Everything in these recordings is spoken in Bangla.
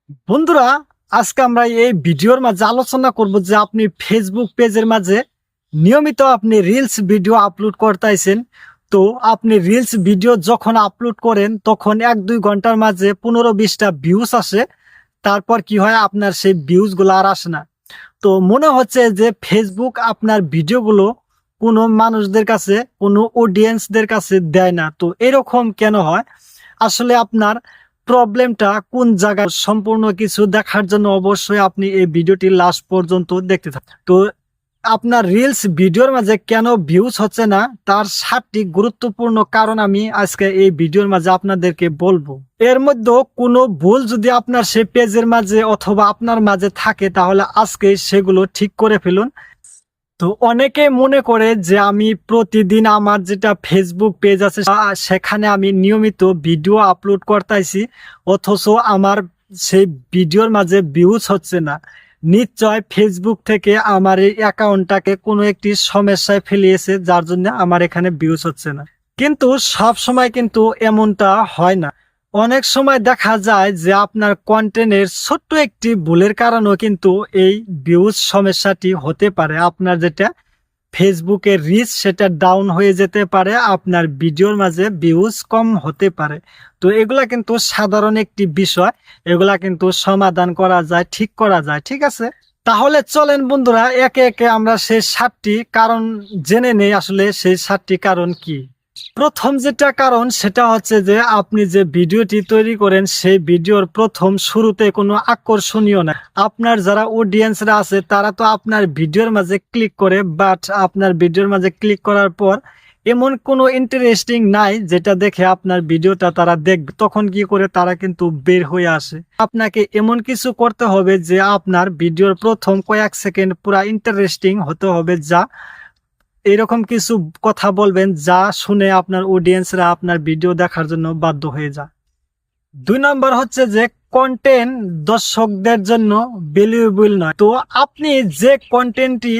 বন্ধুরা, আজকে আমরা এই ভিডিওর মাঝে আলোচনা করব যে আপনি ফেসবুক পেজের মাঝে নিয়মিত আপনি রিলস ভিডিও আপলোড করতেছেন। তো আপনি রিলস ভিডিও যখন আপলোড করেন তখন 1-2 ঘন্টার মাঝে 15-20টা ভিউজ আসে। তারপর কি হয়, আপনার সেই ভিউজগুলো আর আসে না। তো মনে হচ্ছে যে ফেসবুক আপনার ভিডিওগুলো কোনো মানুষদের কাছে, কোনো অডিয়েন্সদের কাছে দেয় না। তো এরকম কেন হয়? আসলে আপনার প্রবলেমটা কোন জায়গায়, সম্পূর্ণ কিছু দেখার জন্য অবশ্যই আপনি এই ভিডিওটি লাস্ট পর্যন্ত দেখতে থাকুন। তো আপনার রিলস ভিডিওর মাঝে কেন ভিউজ হচ্ছে না, তার 7টি গুরুত্বপূর্ণ কারণ আমি আজকে এই ভিডিওর মাঝে আপনাদেরকে বলবো। এর মধ্যে কোনো ভুল যদি আপনার সেই পেজের মাঝে অথবা আপনার মাঝে থাকে, তাহলে আজকে সেগুলো ঠিক করে ফেলুন। তো অনেকে মনে করে যে আমি প্রতিদিন আমার যেটা ফেসবুক পেজ আছে সেখানে আমি নিয়মিত ভিডিও আপলোড করতেছি, অথচ আমার সেই ভিডিওর মাঝে ভিউজ হচ্ছে না। নিশ্চয় ফেসবুক থেকে আমার এই অ্যাকাউন্টটাকে কোনো একটি সমস্যায় ফেলিয়েছে, যার জন্য আমার এখানে ভিউজ হচ্ছে না। কিন্তু সব সময় কিন্তু এমনটা হয় না। অনেক সময় দেখা যায় যে আপনার কন্টেন্টের ছোট্ট একটি ভুলের কারণেও কিন্তু এই ভিউজ সমস্যাটি হতে পারে। আপনার যেটা ফেসবুকের রিচ সেটা ডাউন হয়ে যেতে পারে, আপনার ভিডিওর মাঝে ভিউজ কম হতে পারে। তো এগুলা কিন্তু সাধারণ একটি বিষয়, এগুলা কিন্তু সমাধান করা যায়, ঠিক করা যায়। ঠিক আছে, তাহলে চলেন বন্ধুরা, একে একে আমরা সেই 7টি কারণ জেনে নেই, আসলে সেই 7টি কারণ কি। প্রথম যেটা কারণ সেটা হচ্ছে যে আপনি যে ভিডিওটি তৈরি করেন সেই ভিডিওর প্রথম শুরুতে কোনো আকর্ষণীয় না। আপনার যারা অডিয়েন্সরা আছে তারা তো আপনার ভিডিওর মাঝে ক্লিক করে, বাট আপনার ভিডিওর মাঝে ক্লিক করার পর এমন কোনো ইন্টারেস্টিং নাই যেটা দেখে আপনার ভিডিওটা তারা দেখবে। তখন কি করে, তারা কিন্তু বের হয়ে আসে। আপনাকে এমন কিছু করতে হবে যে আপনার ভিডিওর প্রথম কয়েক সেকেন্ড পুরা ইন্টারেস্টিং হতে হবে, যা এরকম কিছু কথা বলবেন যা শুনে আপনার অডিয়েন্সরা আপনার ভিডিও দেখার জন্য বাধ্য হয়ে যায়। 2 নম্বর হচ্ছে যে কন্টেন্ট দর্শকদের জন্য ভ্যালুয়েবল নয়। তো আপনি যে কন্টেন্টটি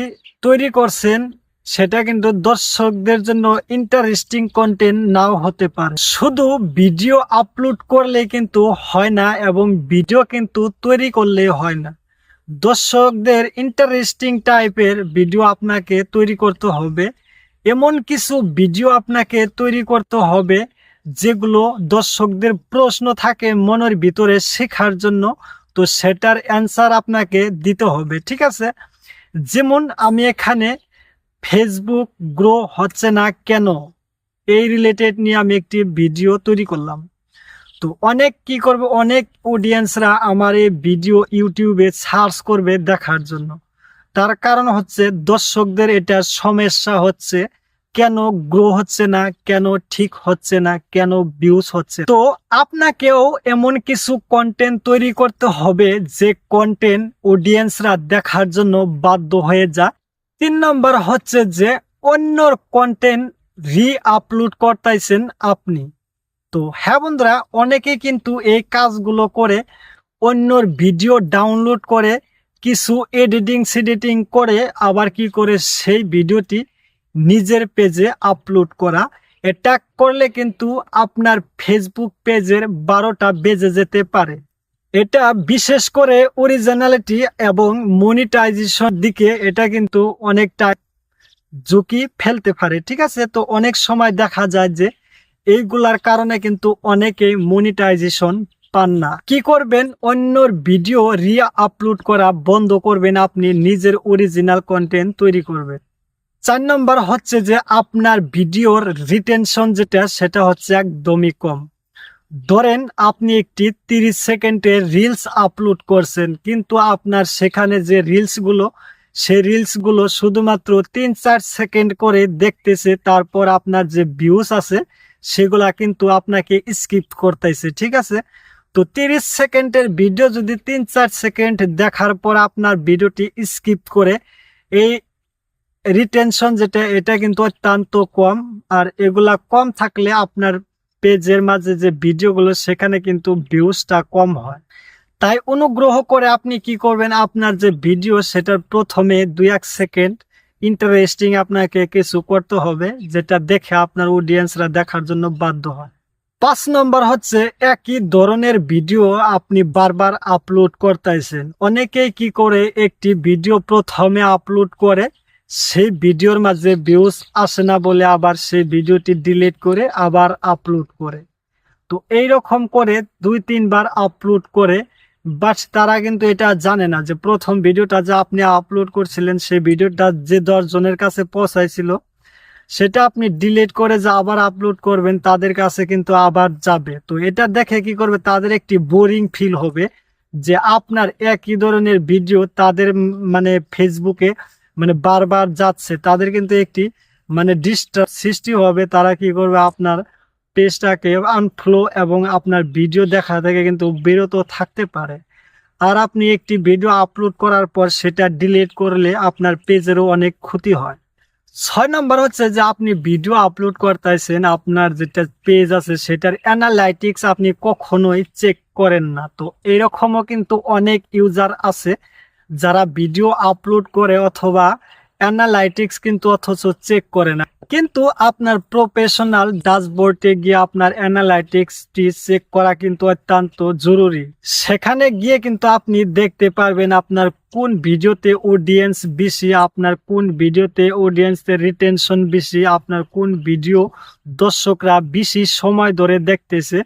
তৈরি করছেন সেটা কিন্তু দর্শকদের জন্য ইন্টারেস্টিং কন্টেন্ট নাও হতে পারে। শুধু ভিডিও আপলোড করলে কিন্তু হয় না, এবং ভিডিও কিন্তু তৈরি করলে হয় না। দর্শকদের ইন্টারেস্টিং টাইপের ভিডিও আপনাকে তৈরি করতে হবে। এমন কিছু ভিডিও আপনাকে তৈরি করতে হবে যেগুলো দর্শকদের প্রশ্ন থাকে মনের ভিতরে শেখার জন্য, তো সেটার অ্যান্সার আপনাকে দিতে হবে। ঠিক আছে, যেমন আমি এখানে ফেসবুক গ্রো হচ্ছে না কেন, এই রিলেটেড নিয়ে আমি একটি ভিডিও তৈরি করলাম। তো অনেক কি করবে, অনেক অডিয়েন্সরা আমার এই ভিডিও ইউটিউবে সার্চ করবে দেখার জন্য। তার কারণ হচ্ছে দর্শকদের এটা সমস্যা হচ্ছে, কেন গ্রো হচ্ছে না, কেন ঠিক হচ্ছে না, কেন ভিউজ হচ্ছে। তো আপনাকেও এমন কিছু কন্টেন্ট তৈরি করতে হবে যে কন্টেন্ট অডিয়েন্সরা দেখার জন্য বাধ্য হয়ে যায়। 3 নম্বর হচ্ছে যে অন্যর কন্টেন্ট রি আপলোড করতেছেন আপনি। তো হ্যাঁ বন্ধুরা, অনেকে কিন্তু এই কাজগুলো করে, অন্যর ভিডিও ডাউনলোড করে কিছু এডিটিং করে আবার কি করে সেই ভিডিওটি নিজের পেজে আপলোড করা। এটা করলে কিন্তু আপনার ফেসবুক পেজের 12টা বেজে যেতে পারে। এটা বিশেষ করে অরিজিনালিটি এবং মনিটাইজেশন দিকে এটা কিন্তু অনেকটা ঝুঁকি ফেলতে পারে। ঠিক আছে, তো অনেক সময় দেখা যায় যে এইগুলার কারণে কিন্তু অনেকেই মনিটাইজেশন পান না। কি করবেন, অন্যর ভিডিও রিয়া আপলোড করা বন্ধ করবেন, আপনি নিজের অরিজিনাল কন্টেন্ট তৈরি করবেন। 4 নম্বর হচ্ছে যে আপনার ভিডিওর রিটেনশন যেটা সেটা হচ্ছে একদমই কম। ধরেন আপনি একটি 30 সেকেন্ডের রিলস আপলোড করছেন, কিন্তু আপনার সেখানে যে রিলসগুলো, সেই রিলসগুলো শুধুমাত্র 3-4 সেকেন্ড করে দেখতেছে, তারপর আপনার যে ভিউস আছে সেগুলা কিন্তু আপনাকে স্কিপ করতেছে। ঠিক আছে, তো 30 সেকেন্ডের ভিডিও যদি 3-4 সেকেন্ড দেখার পর আপনার ভিডিওটি স্কিপ করে, এই রিটেনশন যেটা এটা কিন্তু অত্যন্ত কম। আর এগুলা কম থাকলে আপনার পেজের মাঝে যে ভিডিওগুলো সেখানে কিন্তু ভিউজটা কম হয়। তাই অনুগ্রহ করে আপনি কি করবেন, আপনার যে ভিডিও সেটার প্রথমে 2-1 সেকেন্ড ইন্টারেস্টিং আপনাকে কিছু করতে হবে, যেটা দেখে আপনার অডিয়েন্সরা দেখার জন্য বাধ্য হয়। 5 নম্বর হচ্ছে একই ধরনের ভিডিও আপনি বারবার আপলোড করতেছেন। অনেকেই কি করে একটি ভিডিও প্রথমে আপলোড করে সেই ভিডিওর মাঝে ভিউজ আসে না বলে আবার সেই ভিডিওটি ডিলিট করে আবার আপলোড করে। তো এইরকম করে 2-3 বার আপলোড করে, বাট তারা কিন্তু এটা জানে না যে প্রথম ভিডিওটা যে আপনি আপলোড করছিলেন সেই ভিডিওটা যে 10 জনের কাছে পৌঁছাইছিল সেটা আপনি ডিলিট করে যে আবার আপলোড করবেন তাদের কাছে কিন্তু আবার যাবে। তো এটা দেখে কি করবে, তাদের একটি বোরিং ফিল হবে যে আপনার একই ধরনের ভিডিও তাদের মানে ফেসবুকে মানে বারবার যাচ্ছে, তাদের কিন্তু একটি মানে ডিস্টার্ব সৃষ্টি হবে। তারা কি করবে, আপনার পেজটাকে আনফলো এবং আপনার ভিডিও দেখা থেকে কিন্তু বিরত থাকতে পারে। আর আপনি একটি ভিডিও আপলোড করার পর সেটা ডিলিট করলে আপনার পেজেরও অনেক ক্ষতি হয়। 6 নম্বর হচ্ছে যে আপনি ভিডিও আপলোড করতেছেন, আপনার যেটা পেজ আছে সেটার অ্যানালাইটিক্স আপনি কখনোই চেক করেন না। তো এরকমও কিন্তু অনেক ইউজার আছে যারা ভিডিও আপলোড করে অথবা অ্যানালাইটিক্স কিন্তু অথচ চেক করে না। কিন্তু আপনার প্রফেশনাল ড্যাশবোর্ডে গিয়ে আপনার অ্যানালাইটিক্সটি চেক করা কিন্তু অত্যন্ত জরুরি। সেখানে গিয়ে কিন্তু আপনি দেখতে পারবেন আপনার কোন ভিডিওতে অডিয়েন্স বেশি, আপনার কোন ভিডিওতে অডিয়েন্সের রিটেনশন বেশি, আপনার কোন ভিডিও দর্শকরা বেশি সময় ধরে দেখতেছে।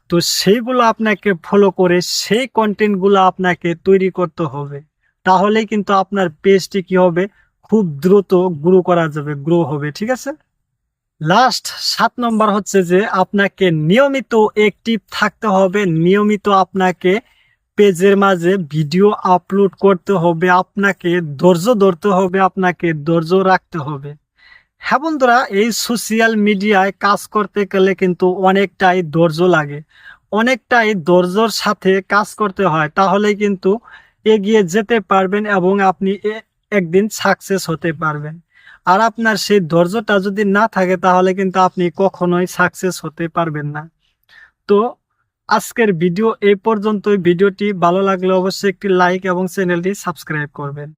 তো সেইগুলো আপনাকে ফলো করে সেই কন্টেন্টগুলো আপনাকে তৈরি করতে হবে। তাহলেই কিন্তু আপনার পেজটি কি হবে, খুব দ্রুত গ্রো হবে। ঠিক আছে। লাস্ট 7 নম্বর হচ্ছে যে আপনাকে নিয়মিত অ্যাক্টিভ থাকতে হবে, নিয়মিত আপনাকে পেজের মাঝে ভিডিও আপলোড করতে হবে, আপনাকে ধৈর্য ধরতে হবে, আপনাকে ধৈর্য রাখতে হবে। হ্যাঁ বন্ধুরা, এই সোশ্যাল মিডিয়ায় কাজ করতে গেলে কিন্তু অনেকটাই ধৈর্য লাগে, অনেকটাই ধৈর্যর সাথে কাজ করতে হয়, তাহলে কিন্তু এগিয়ে যেতে পারবেন এবং আপনি একদিন সাকসেস হতে পারবেন। আর আপনার সেই ধৈর্যটা যদি না থাকে তাহলে কিন্তু আপনি কখনোই সাকসেস হতে পারবেন না। তো আজকের ভিডিও এই পর্যন্তই। ভিডিওটি ভালো লাগলে অবশ্যই একটি লাইক এবং চ্যানেলটি সাবস্ক্রাইব করবেন।